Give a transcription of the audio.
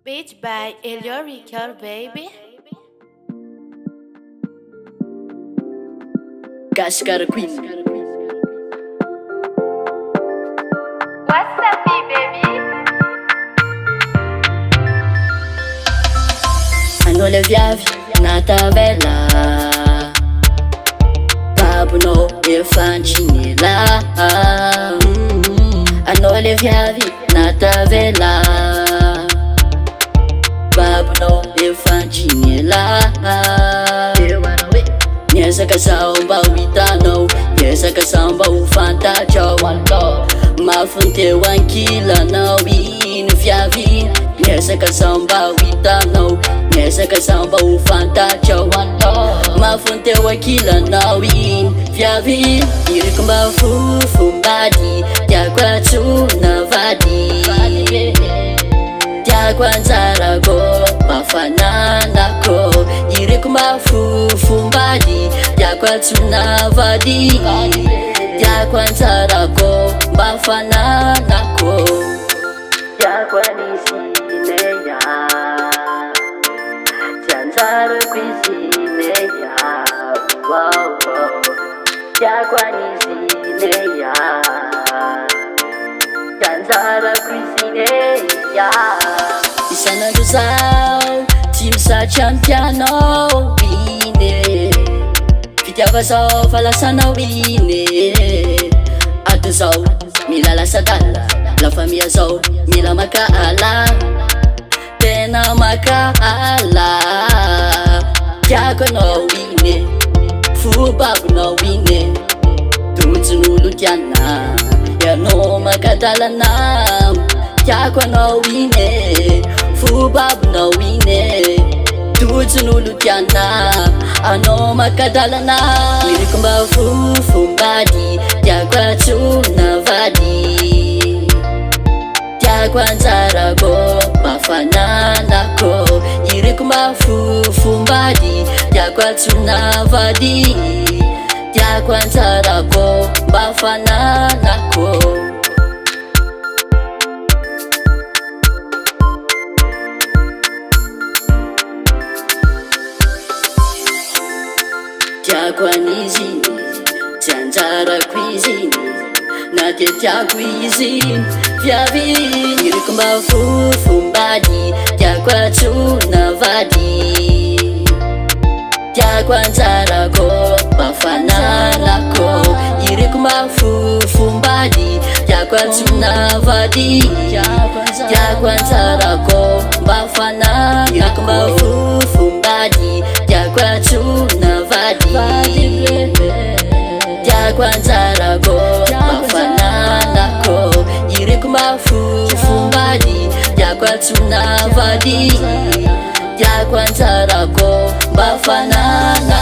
Beach by Elio Ricard, baby. Gascar Queen. What's up, baby? Anao le viavy natavela babonao efa nitrinela. Anao le viavy natavela babonao efa nitrinela. Niezaka zao mba ho hitanao, niezaka zao mba ho fantatrao anao. Mafy teo ankilanao iny viavy, niezaka zao mba ho hitanao, niezaka zao mba ho fantatrao anao. Mafy teo ankilanao iny viavy, iriko mba fofombady, tiako atsona vady, tiako anjarako mafananako. Iriko mba fofombady, tiako atsona vady, tiako anjarako mafananako. Tiako anisineya, tianjarako isineya, wow, wow. Tiako anisineya, tianjarako isineya. Isanandro zao tsy misatry ampianao ine, fitiava zao fa lasanao ine. Ato zao mila lasadala, lafamia zao mila makaala, tena makaala. Tiako anao ine, fobabonao ine, tojin'olo tiana, ianao makadalana. Tiako anao ine, fobabonao ine, tojin'olo tiana, anao makadalana. Iriko mba fofombady, tiako atsona vady, tiako anjarako mafananako. Iriko mba fofombady, tiako atsona vady, tiako anjarako mafananako. Tiako aniziny, tsy anjarako iziny, na de tiako iziny viavy. Iriko mba fofombady, tiako atsona vady, tiako anjarako mafananako. Iriko mba fofombady, tiako atsona vady, tiako anjarako mafananako. Iriko mba fofombady, tiako atsona vady, tiako anjarako mafananako. Iriko mba fofombady, tiako atsona vady, tiako anjarako mafananako.